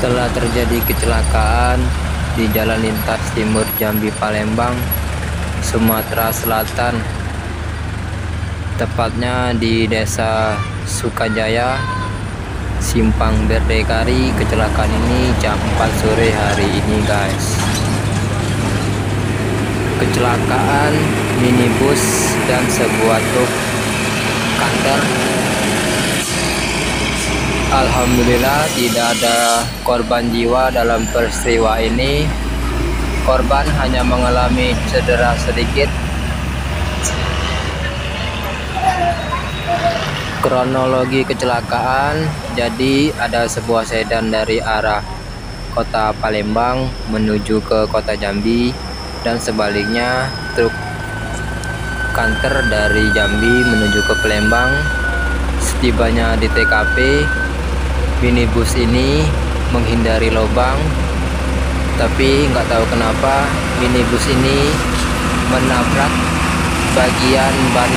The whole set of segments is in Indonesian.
Telah terjadi kecelakaan di Jalan Lintas Timur Jambi Palembang, Sumatera Selatan, tepatnya di Desa Sukajaya, Simpang Berdekari. Kecelakaan ini jam 4 sore hari ini, guys. Kecelakaan minibus dan sebuah truk kantor. Alhamdulillah tidak ada korban jiwa dalam peristiwa ini. Korban hanya mengalami cedera sedikit. Kronologi kecelakaan, jadi ada sebuah sedan dari arah kota Palembang menuju ke kota Jambi, dan sebaliknya truk kantor dari Jambi menuju ke Palembang. Setibanya di TKP, minibus ini menghindari lubang, tapi nggak tahu kenapa minibus ini menabrak bagian ban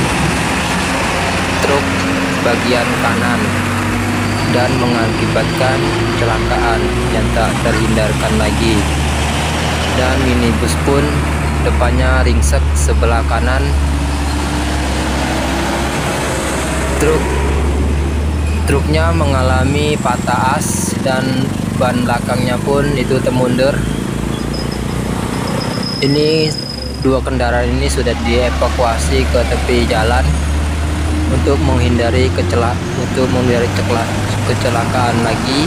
truk bagian kanan dan mengakibatkan kecelakaan yang tak terhindarkan lagi. Dan minibus pun depannya ringsek sebelah kanan. Truknya mengalami patah as dan ban belakangnya pun itu termundur. Ini dua kendaraan ini sudah dievakuasi ke tepi jalan untuk menghindari kecelakaan lagi,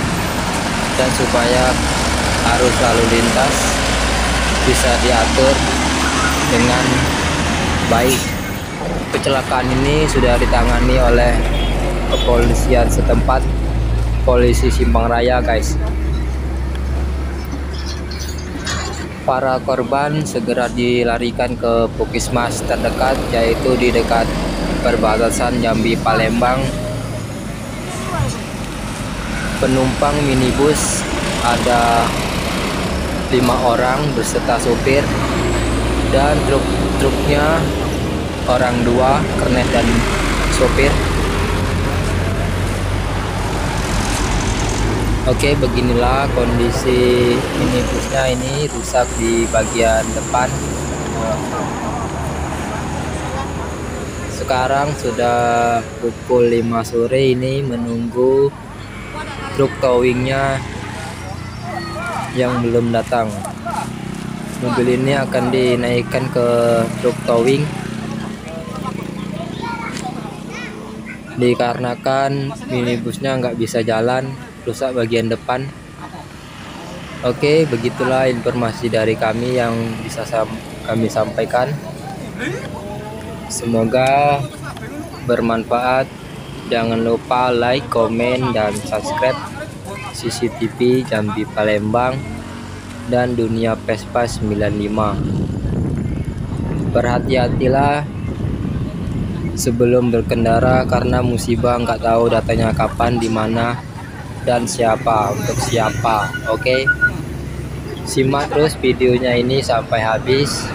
dan supaya arus lalu lintas bisa diatur dengan baik. Kecelakaan ini sudah ditangani oleh kepolisian setempat, polisi Simpang Raya, guys. Para korban segera dilarikan ke puskesmas terdekat, yaitu di dekat perbatasan Jambi Palembang. Penumpang minibus ada 5 orang beserta sopir, dan truknya orang 2, kernet dan sopir. Oke, beginilah kondisi minibusnya. Ini rusak di bagian depan. Sekarang sudah pukul 5 sore, ini menunggu truk towingnya yang belum datang. Mobil ini akan dinaikkan ke truk towing dikarenakan minibusnya nggak bisa jalan, rusak bagian depan. Oke, begitulah informasi dari kami yang bisa kami sampaikan. Semoga bermanfaat. Jangan lupa like, komen, dan subscribe CCTV Jambi Palembang dan Dunia Vespa 95. Berhati-hatilah sebelum berkendara, karena musibah nggak tahu datanya kapan, di mana, dan siapa, untuk siapa. Oke, simak terus videonya ini sampai habis.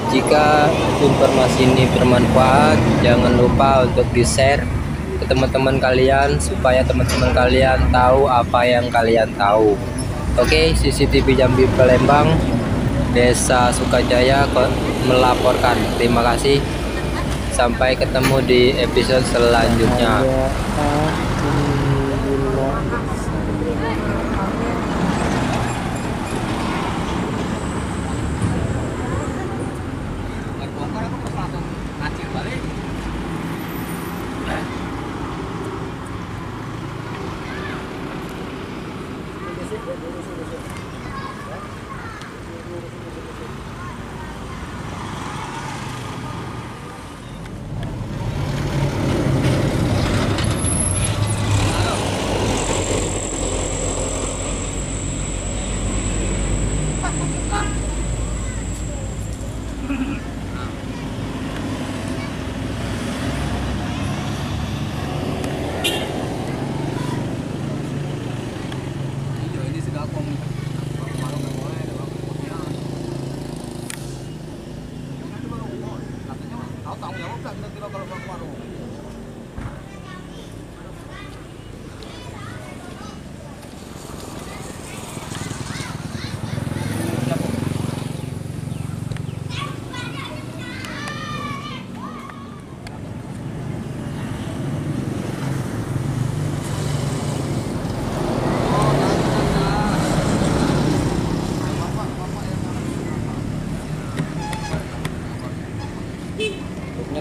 Jika informasi ini bermanfaat, jangan lupa untuk di-share ke teman-teman kalian, supaya teman-teman kalian tahu apa yang kalian tahu. Oke, CCTV Jambi Palembang, Desa Sukajaya melaporkan. Terima kasih. Sampai ketemu di episode selanjutnya.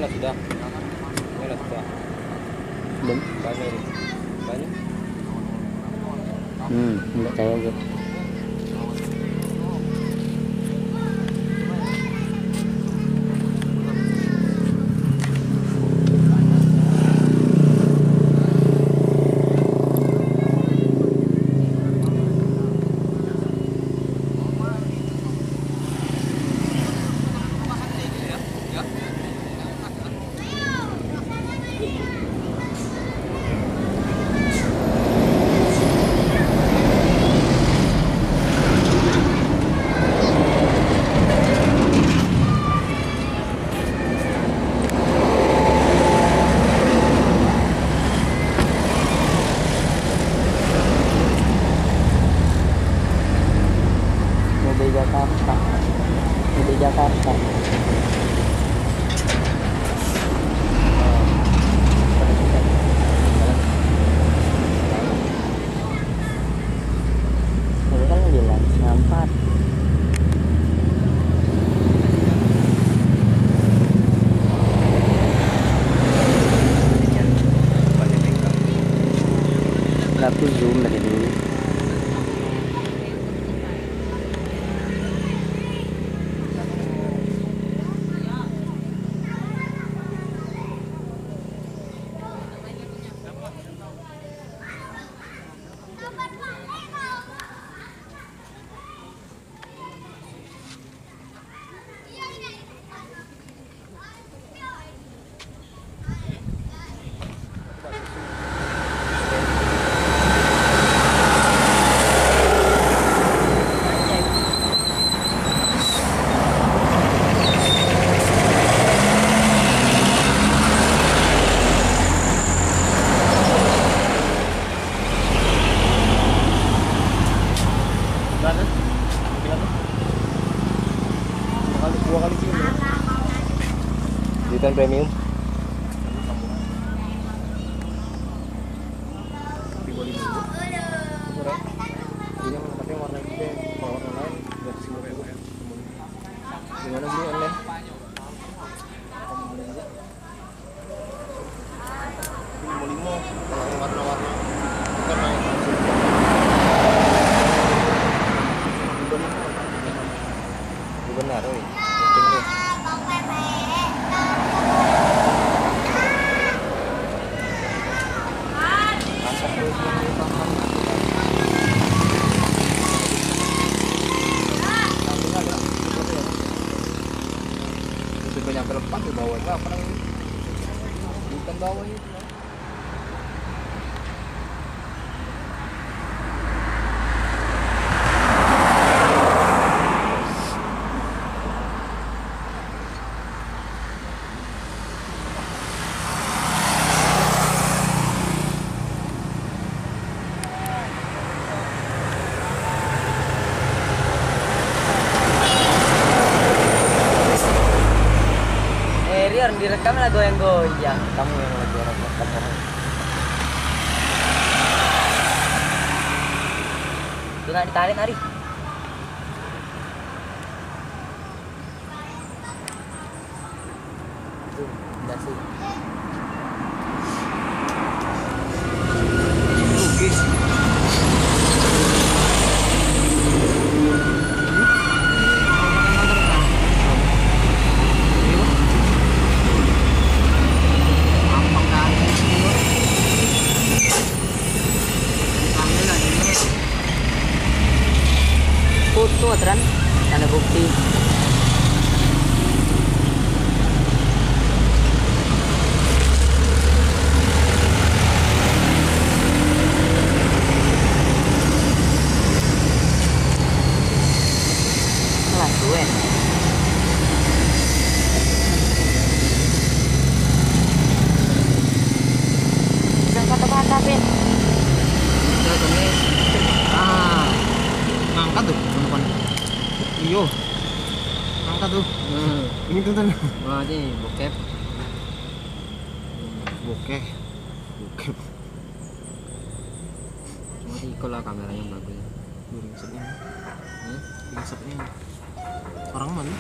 lah sudah. Ini lah sudah. Belum. Banyak ini. Banyak. Enggak saya aja. Di Jakarta. Tadi kan bilang ngampat. Aku zoom dari dulu. Dua kali sih. Jutaan premium. Gimana beli online? Lima kalau warna-warna bukan naik. Benar, oi. Penting tuh. Asap terus ini paham. Itu banyak berempat di bawah itu apa namanya? Bukan bawah itu. Rian direkam lah goyang-goyang. Kamu yang lagi rekam orang. Itu nggak ditarik Ari. Tuh, udah sih. Guys. Foto aturan tanda bukti. Kelas gue. Jangan kata-kata, Pin. Angkat tuh teman-teman. Iyo. Angkat tuh. Ini tuh kan. Wah, ini bokep. Bokeh. Bokeh. Cuma ikut lah kamera yang bagus. Ringsepnya. Ringsepnya. Orang mana?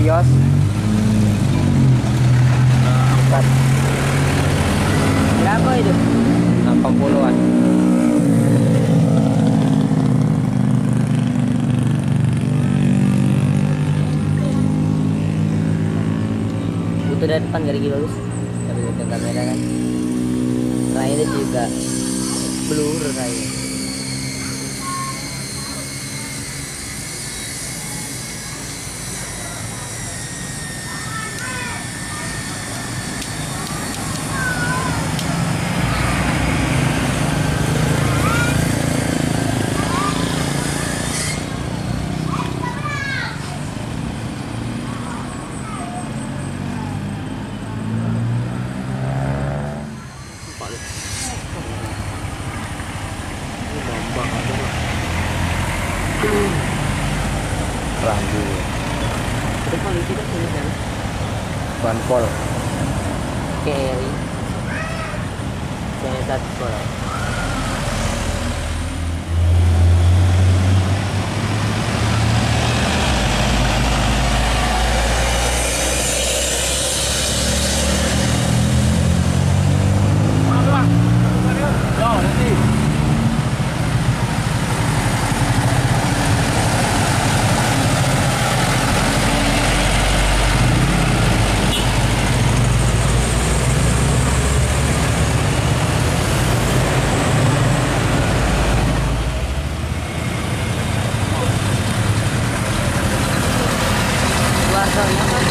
Vios. Angkat Berapa itu? 80-an. Butuh dari depan gak lagi bagus. Tapi butuh kamera kan. Raya juga blur raya. Rambu Depan itu kan tulisan Banpol. KRI. Saya satu sekolah. Keluarganya kan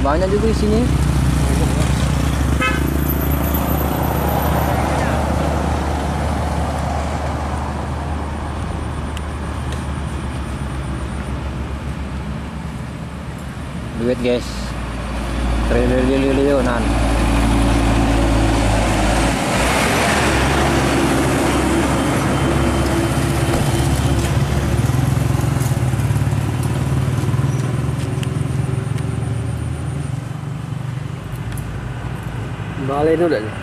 Banyak juga di sini. Duit guys. Triliunan. Balai itu udah nih.